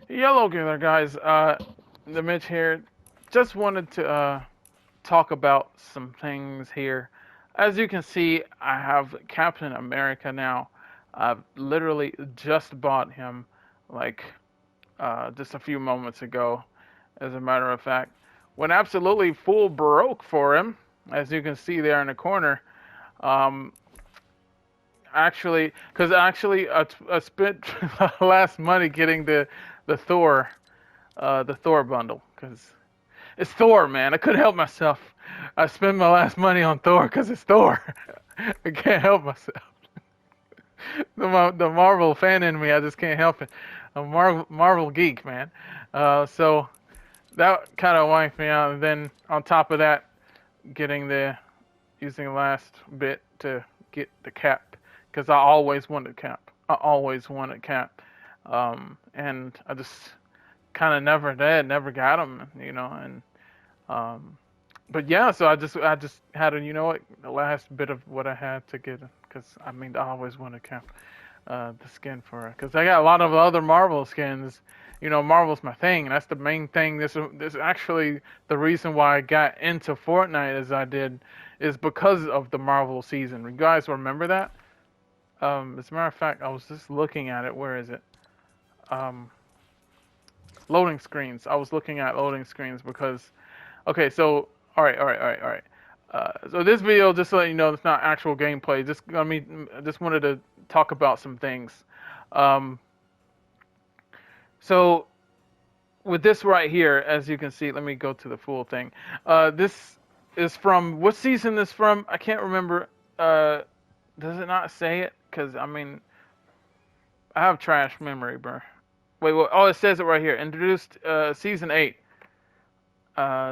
Hello there, guys. The Mitch here. Just wanted to talk about some things here. As you can see, I have Captain America now. I've literally just bought him, like just a few moments ago. As a matter of fact, went absolutely full broke for him, as you can see there in the corner. Um, I spent last money getting the Thor the Thor bundle because it's Thor, man. I couldn't help myself. I spent my last money on Thor because it's Thor. I can't help myself. The Marvel fan in me, I just can't help it. I'm a Marvel geek, man. So that kind of wiped me out. And then on top of that, getting the using the last bit to get the cap because I always wanted cap. I always wanted cap, and I just kind of never did, never got them, and um, but yeah, so I just had a the last bit of what I had to get because I mean I always want to cap the skin for it because I got a lot of other Marvel skins. Marvel's my thing. That's the main thing. This is actually the reason why I got into Fortnite as I did, is because of the Marvel season. You guys remember that? As a matter of fact, I was just looking at it. Where is it? Um, Loading screens. I was looking at loading screens because okay, so all right. So this video, just to let you know, it's not actual gameplay. I just wanted to talk about some things. Um, so with this right here, as you can see, let me go to the full thing. This is from what season is from? I can't remember. Does it not say it? Because I mean, I have trash memory, bro. Wait, what? Oh, it says it right here. Introduced season 8.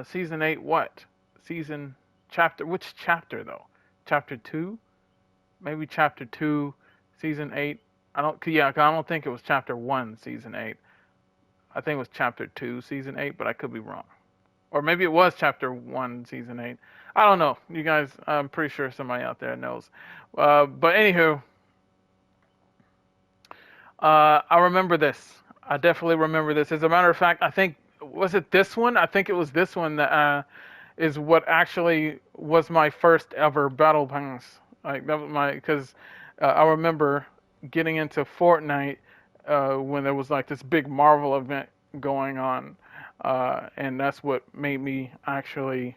Season 8 what? Season chapter which chapter though? Chapter 2? Maybe chapter 2, season 8. I don't think it was chapter 1, season 8. I think it was chapter 2, season 8, but I could be wrong. Or maybe it was chapter 1, season 8. I don't know. You guys, I'm pretty sure somebody out there knows. But anywho, I remember this. I definitely remember this. As a matter of fact, I think was it this one? I think it was this one that is what actually was my first ever battle pass. Like that was my because I remember getting into Fortnite when there was like this big Marvel event going on, and that's what made me actually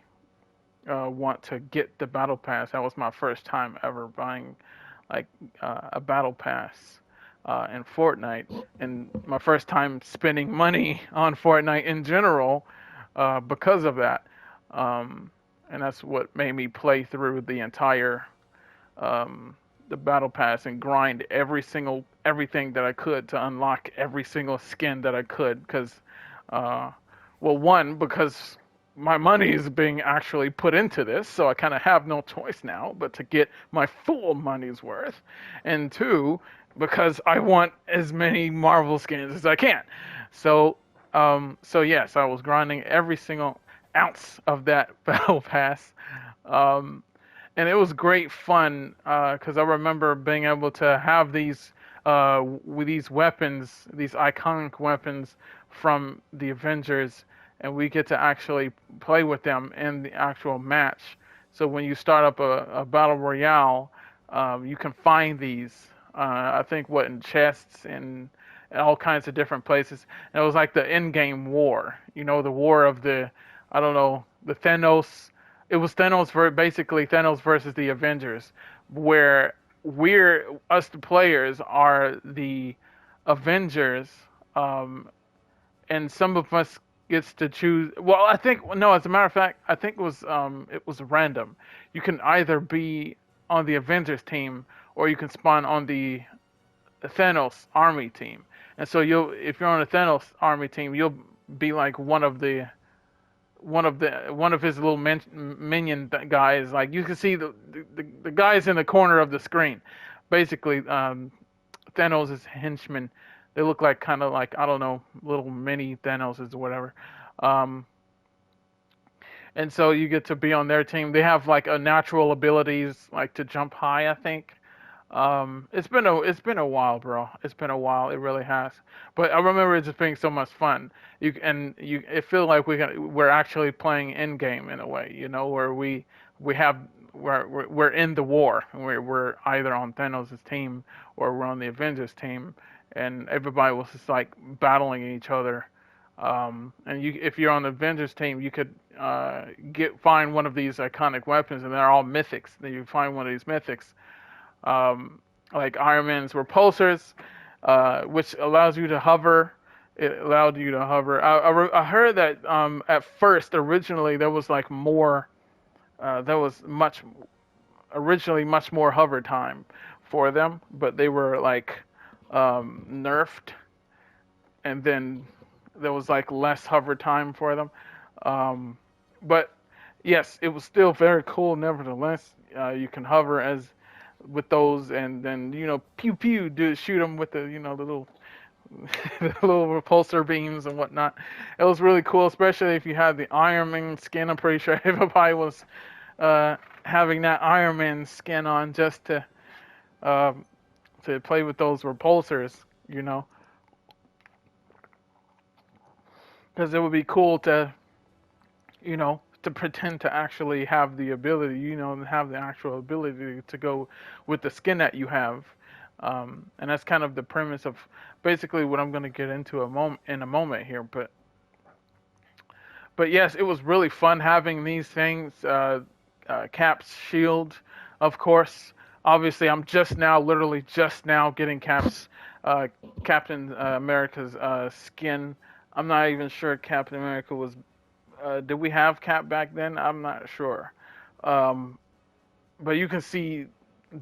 want to get the battle pass. That was my first time ever buying like a battle pass in Fortnite, and my first time spending money on Fortnite in general because of that. And that's what made me play through the entire the battle pass and grind everything that I could to unlock every single skin that I could. Because, well, one, because my money is being actually put into this, so I kind of have no choice now but to get my full money's worth. And two, because I want as many Marvel skins as I can. So, so yes, I was grinding every single ounce of that battle pass. Um, and it was great fun because I remember being able to have these with these weapons, these iconic weapons from the Avengers, and we get to actually play with them in the actual match. So when you start up a battle royale, you can find these. I think what in chests and all kinds of different places. And it was like the in-game war. The war of the I don't know the Thanos. It was basically Thanos versus the Avengers, where us the players are the Avengers, um, and some of us gets to choose. Well, I think no. As a matter of fact, I think it was random. You can either be on the Avengers team or you can spawn on the Thanos army team. And so if you're on the Thanos army team, you'll be like one of his little minion guys. Like you can see the guys in the corner of the screen. Basically, Thanos' henchmen. They look like kind of like I don't know, little mini Thanoses or whatever. Um, and so you get to be on their team. They have like a natural abilities like to jump high, I think. It's been a while, bro. It's been a while. It really has. But I remember it just being so much fun. It feel like we're actually playing in game in a way, where we have we're in the war. We're either on Thanos' team or we're on the Avengers team, and everybody was just like battling each other. And if you're on the Avengers team, you could find one of these iconic weapons, and they're all mythics. Then you find one of these mythics, um, like Iron Man's repulsors, which allows you to hover. It allowed you to hover. I heard that at first, originally, there was like more. There was originally much more hover time for them, but they were like nerfed, and then there was like less hover time for them. Um, but yes, it was still very cool. Nevertheless, you can hover as with those, and then pew pew, shoot them with the little the little repulsor beams and whatnot. It was really cool, especially if you had the Iron Man skin. I'm pretty sure everybody was having that Iron Man skin on just um, to play with those repulsors, you know, because it would be cool to pretend to actually have the ability, and have the actual ability to go with the skin that you have. And that's kind of the premise of basically what I'm going to get into in a moment here. But yes, it was really fun having these things. Cap's shield, of course. Obviously, I'm just now, literally just now, getting uh, Captain America's skin. I'm not even sure Captain America was. Did we have Cap back then? I'm not sure. Um, but you can see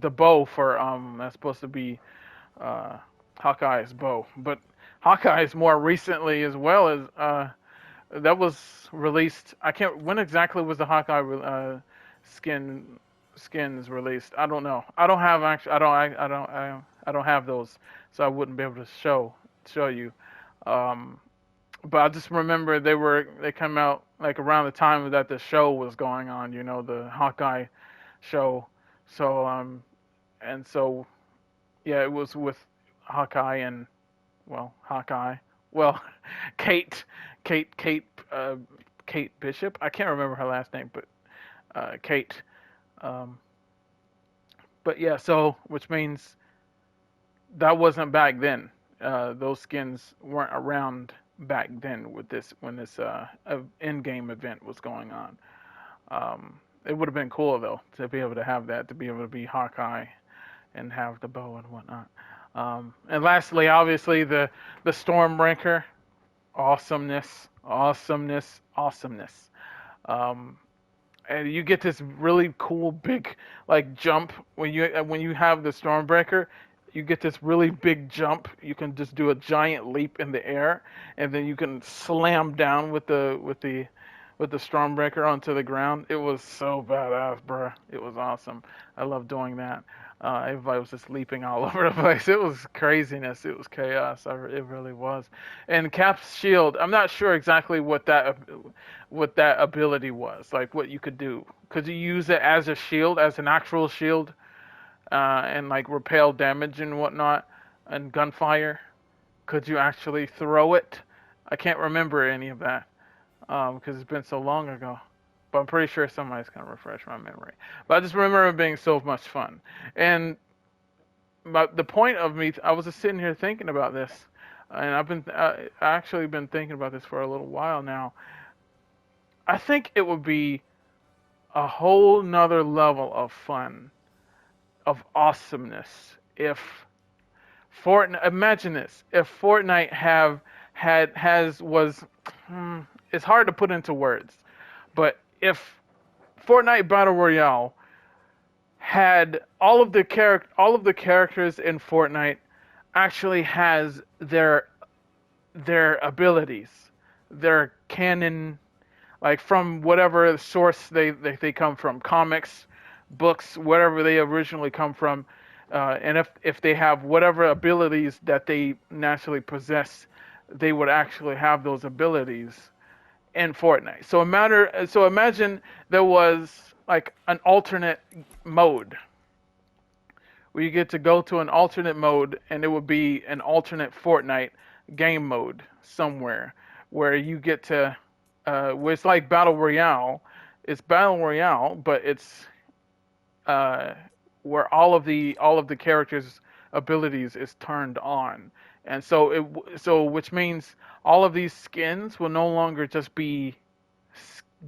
the bow for that's supposed to be uh, Hawkeye's bow. But Hawkeye's more recently as well as that was released. I can't. When exactly was the Hawkeye skin skins released? I don't know. I don't have actually. I don't have those, so I wouldn't be able to show you. Um, but I just remember they come out like around the time that the show was going on. The Hawkeye show. So and so yeah, it was with Hawkeye and Hawkeye. Well, Kate, Kate, Kate, uh, Kate Bishop. I can't remember her last name, but Kate. Um, but yeah, so which means that wasn't back then. Those skins weren't around back then with this when this in-game event was going on. It would have been cool though to be able to have that, to be able to be Hawkeye and have the bow and whatnot. And lastly, obviously the Stormbreaker, awesomeness, awesomeness, awesomeness. Um, and you get this really cool big like jump when you have the Stormbreaker. You get this really big jump. You can just do a giant leap in the air, and then you can slam down with the Stormbreaker onto the ground. It was so badass, bruh. It was awesome. I love doing that. Everybody was just leaping all over the place. It was craziness. It was chaos. It really was. And Cap's shield. I'm not sure exactly what that ability was. Like what you could do. Could you use it as a shield, as an actual shield, and like repel damage and whatnot, and gunfire? Could you actually throw it? I can't remember any of that because it's been so long ago. But I'm pretty sure somebody's gonna refresh my memory. But I just remember it being so much fun. And the point of me, I was just sitting here thinking about this, and I actually been thinking about this for a little while now. I think it would be a whole nother level of fun, of awesomeness, if Fortnite. Imagine this: if Fortnite have had has was, it's hard to put into words, but if Fortnite Battle Royale had all of the characters in Fortnite actually has their abilities, their canon, like from whatever source they come from, comics, books, whatever they originally come from, and if they have whatever abilities that they naturally possess, they would actually have those abilities in Fortnite. So imagine there was like an alternate mode where you get to go to an alternate mode, and it would be an alternate Fortnite game mode somewhere, where you get to, where it's like battle royale. It's battle royale, but it's uh, where all of the characters' abilities is turned on, and so which means all of these skins will no longer just be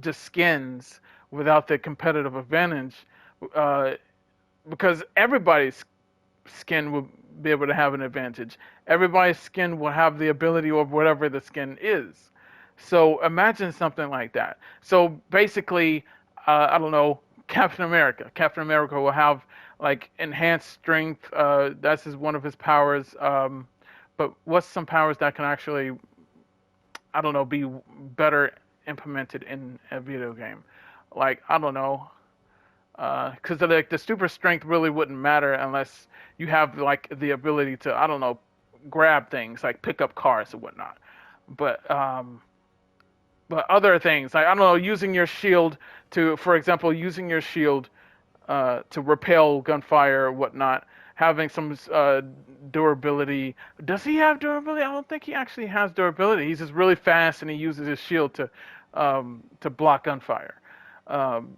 just skins without the competitive advantage, uh, because everybody's skin will be able to have an advantage. Everybody's skin will have the ability of whatever the skin is. So imagine something like that. So basically, I don't know, Captain America. Captain America will have like enhanced strength. One of his powers. But what's some powers that can actually, I don't know, be better implemented in a video game? Like, I don't know, because like the super strength really wouldn't matter unless you have like the ability to, I don't know, grab things like pick up cars and whatnot. But but other things like, I don't know, using your shield to, for example, using your shield to repel gunfire or whatnot, having some durability. Does he have durability? I don't think he actually has durability. He's just really fast and he uses his shield to block gunfire. Um,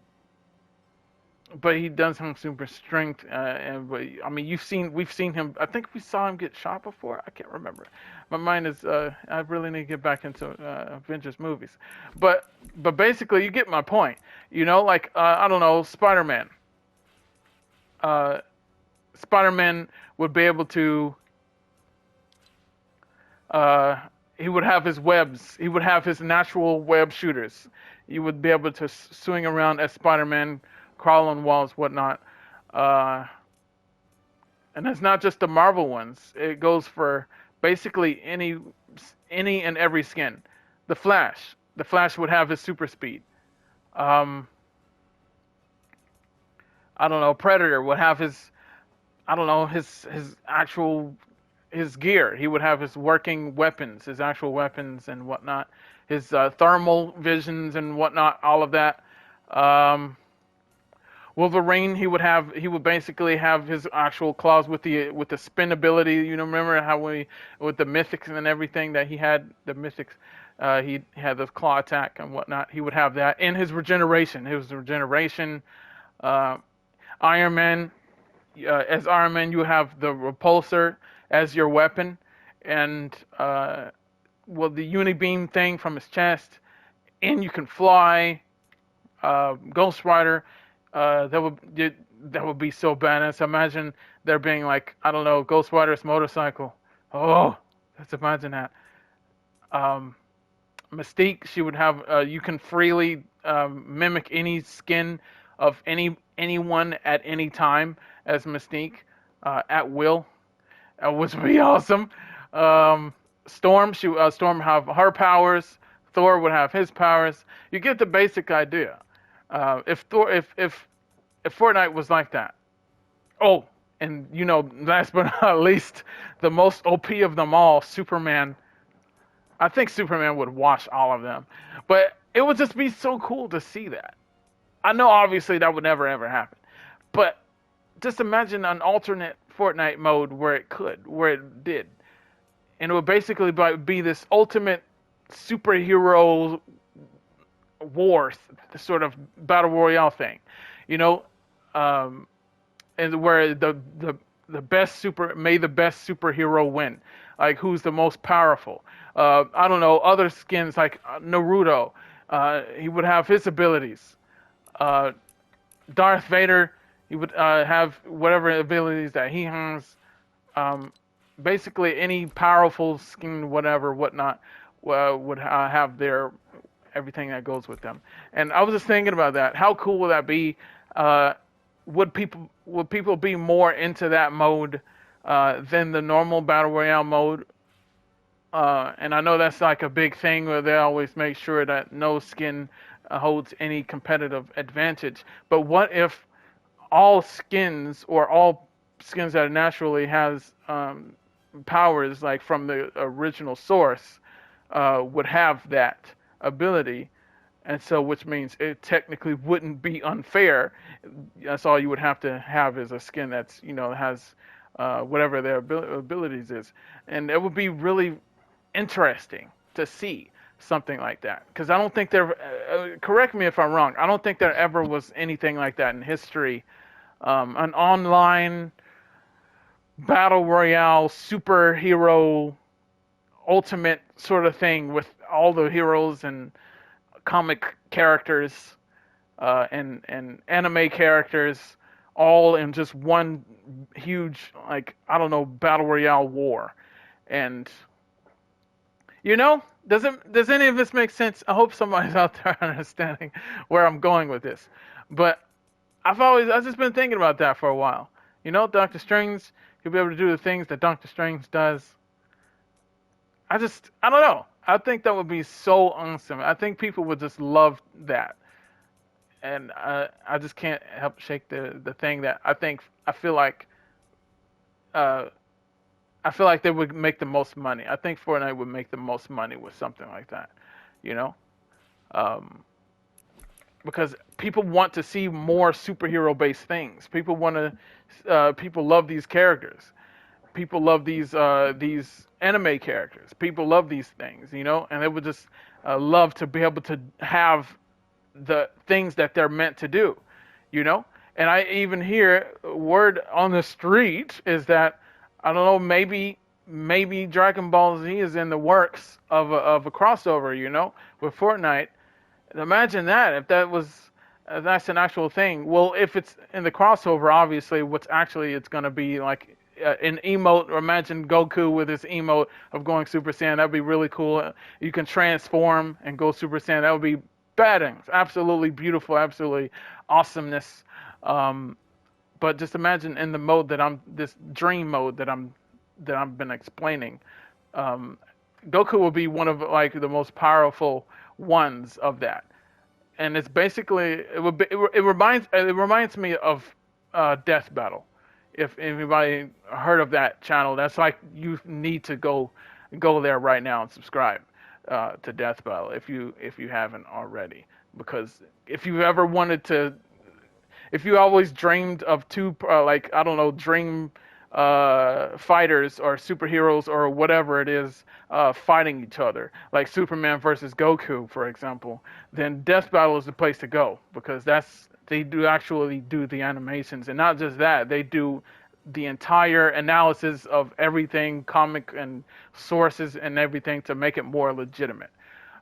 but he does have super strength, and but, I mean, we've seen him. I think we saw him get shot before. I can't remember. My mind is. I really need to get back into Avengers movies, but basically, you get my point. Like I don't know, Spider-Man. Uh, Spider-Man would be able to. Uh, he would have his webs. He would have his natural web shooters. He would be able to swing around as Spider-Man, crawl on walls, whatnot. Uh, and it's not just the Marvel ones. It goes for basically any and every skin. The Flash. The Flash would have his super speed. Um, I don't know. Predator would have his. I don't know, his actual his gear. He would have his working weapons, his actual weapons and whatnot, his thermal visions and whatnot, all of that. Um, Wolverine, he would basically have his actual claws with the spin ability. Remember how we with the mythics and everything that he had the mythics. He had the claw attack and whatnot. He would have that in his regeneration. His regeneration. Uh, Iron Man, as Iron Man, you have the repulsor as your weapon, and the unibeam thing from his chest, and you can fly. Ghost Rider, that would be so badass. Imagine there being like, I don't know, Ghost Rider's motorcycle. Oh, let's imagine that. Um, Mystique, she would have. You can freely mimic any skin of anyone at any time as Mystique at will, which would be awesome. Um, Storm have her powers. Thor would have his powers. You get the basic idea. If Fortnite was like that. Oh, and last but not least, the most OP of them all, Superman. I think Superman would wash all of them, but it would just be so cool to see that. I know obviously that would never ever happen, but just imagine an alternate Fortnite mode where it did, and it would basically be this ultimate superhero war sort of battle royale thing, you know, um, and where the best superhero win, like who's the most powerful. I don't know, other skins like Naruto. He would have his abilities. Uh, Darth Vader, he would have whatever abilities that he has. Um, Basically, any powerful skin, whatever, whatnot, would have their everything that goes with them. And I was just thinking about that. How cool would that be? Uh, would people be more into that mode than the normal battle royale mode? And I know that's like a big thing where they always make sure that no skin holds any competitive advantage. But what if all skins or all skins that naturally has powers like from the original source would have that ability? and so which means it technically wouldn't be unfair. That's all you would have to have is a skin that's has whatever their abilities is, and it would be really interesting to see something like that because I don't think there. Correct me if I'm wrong. I don't think there ever was anything like that in history. An online battle royale superhero ultimate sort of thing with all the heroes and comic characters and anime characters all in just one huge, like, I don't know, battle royale war. And does any of this make sense? I hope somebody's out there understanding where I'm going with this. But I've just been thinking about that for a while. Doctor Strange could be able to do the things that Doctor Strange does. I don't know. I think that would be so awesome. I think people would just love that. And I just can't help shake the thing that uh, I feel like they would make the most money. I think Fortnite would make the most money with something like that, you know, um, because people want to see more superhero based things. People love these characters. People love these anime characters. People love these things, and they would just love to be able to have the things that they're meant to do, you know. And I even hear word on the street is that I don't know, maybe Dragon Ball Z is in the works of a crossover, with Fortnite. Imagine that if that's an actual thing. Well, if it's in the crossover, obviously, it's going to be like an emote. Or imagine Goku with his emote of going Super Saiyan. That'd be really cool. You can transform and go Super Saiyan. That would be badass. Absolutely beautiful. Absolutely awesomeness. But just imagine in the mode this dream mode that I've been explaining. Um, Goku will be one of like the most powerful ones of that, and it's basically it reminds me of Death Battle. If anybody heard of that channel, that's like you need to go there right now and subscribe to Death Battle if you haven't already, because if you always dreamed of two like I don't know dream fighters or superheroes or whatever it is fighting each other, like Superman versus Goku, for example, then Death Battle is the place to go because they do actually do the animations, and not just that, they do the entire analysis of everything, comic and sources and everything to make it more legitimate.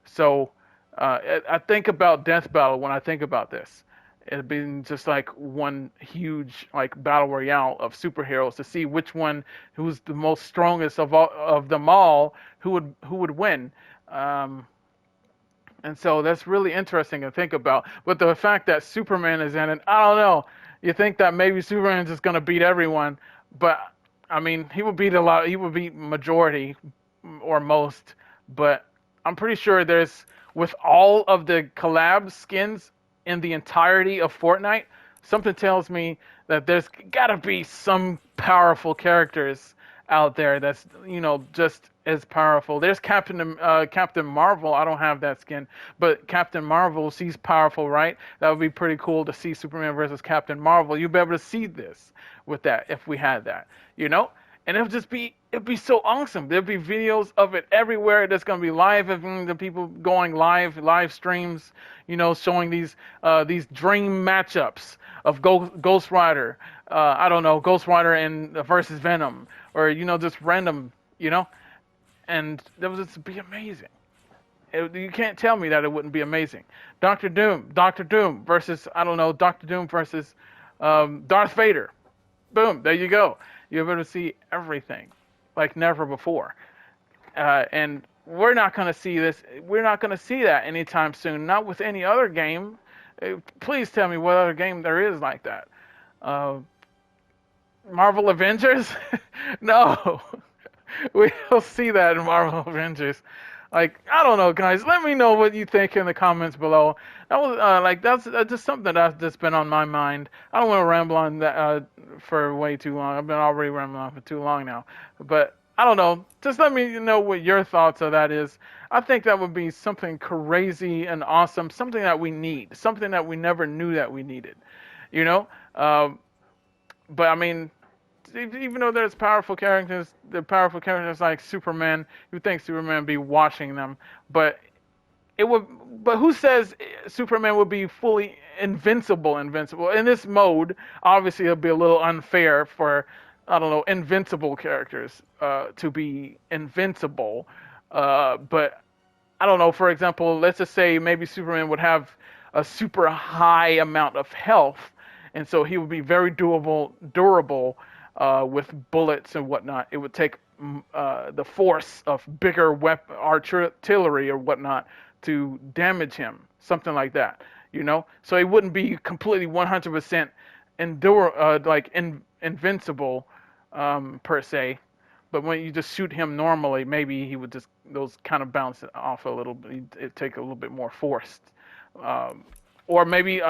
So I think about Death Battle when I think about this. It'd been just like one huge like battle royale of superheroes to see which one who's the most strongest of them all, who would win. Um, and so that's really interesting to think about. But the fact that Superman is in it, I don't know. You think that maybe Superman's just gonna beat everyone, but I mean he would beat a lot. He would beat majority or most. But I'm pretty sure there's with all of the collab skins in the entirety of Fortnite, something tells me that there's gotta be some powerful characters out there that's just as powerful. There's Captain Marvel. I don't have that skin, but Captain Marvel, she's powerful, right? That would be pretty cool to see Superman versus Captain Marvel. You'd be able to see this with that if we had that, and it'd be so awesome. There'd be videos of it everywhere. There's gonna be live of the people going live streams, showing these dream matchups of Ghost Rider. I don't know, Ghost Rider and versus Venom, or just random, and that would just be amazing. You can't tell me that it wouldn't be amazing. Doctor Doom versus I don't know, Doctor Doom versus Darth Vader. Boom, there you go. You're able to see everything like never before. And we're not going to see this. We're not going to see that anytime soon. Not with any other game. Please tell me what other game there is like that. Marvel Avengers? No. We don't see that in Marvel Avengers. Like, I don't know, guys. Let me know what you think in the comments below. That was that's just something that's just been on my mind. I don't want to ramble on that for way too long. I've been already rambling on for too long now. But I don't know. Just let me know what your thoughts of that is. I think that would be something crazy and awesome, something that we need, something that we never knew that we needed. You know, but I mean, even though there's powerful characters, the powerful characters like Superman, you think Superman be watching them, but it would. But who says Superman would be fully invincible? Invincible in this mode, obviously, it'll be a little unfair for I don't know invincible characters to be invincible. But I don't know. For example, let's just say maybe Superman would have a super high amount of health, and so he would be very durable with bullets and whatnot. It would take the force of bigger artillery or whatnot to damage him, something like that. So he wouldn't be completely 100% invincible per se. But when you just shoot him normally, maybe he would just those kind of bounce it off a little bit. It take a little bit more forced, um, or maybe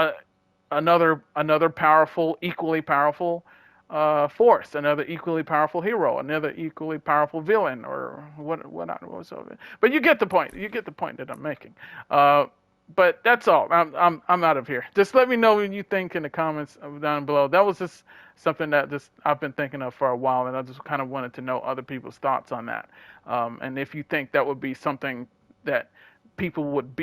another powerful, equally powerful force, another equally powerful hero, another equally powerful villain, or whatsoever. But you get the point. You get the point that I'm making. But that's all. I'm out of here. Just let me know what you think in the comments down below. That was just something that just I've been thinking of for a while, and I just kind of wanted to know other people's thoughts on that. And if you think that would be something that would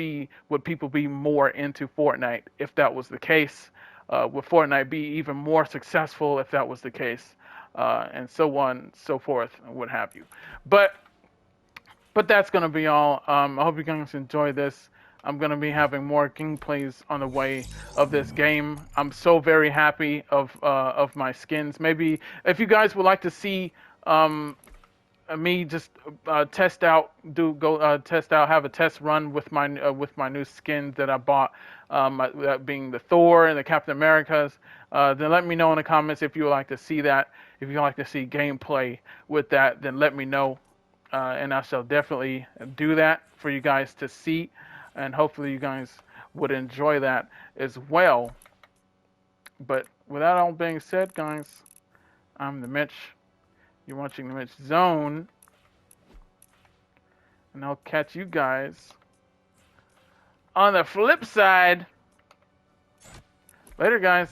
people be more into Fortnite if that was the case? Would Fortnite be even more successful if that was the case? And so on, so forth, and what have you. But but that's gonna be all. I hope you guys enjoy this. I'm gonna be having more gameplays on the way of this game. I'm so very happy of my skins. Maybe if you guys would like to see me just test out, have a test run with my new skins that I bought, that being the Thor and the Captain Americas. Then let me know in the comments if you would like to see that. If you would like to see gameplay with that, then let me know, and I shall definitely do that for you guys to see, and hopefully you guys would enjoy that as well. But with that all being said, guys, I'm the Mitch. You're watching the Mitch Zone, and I'll catch you guys on the flip side. Later, guys.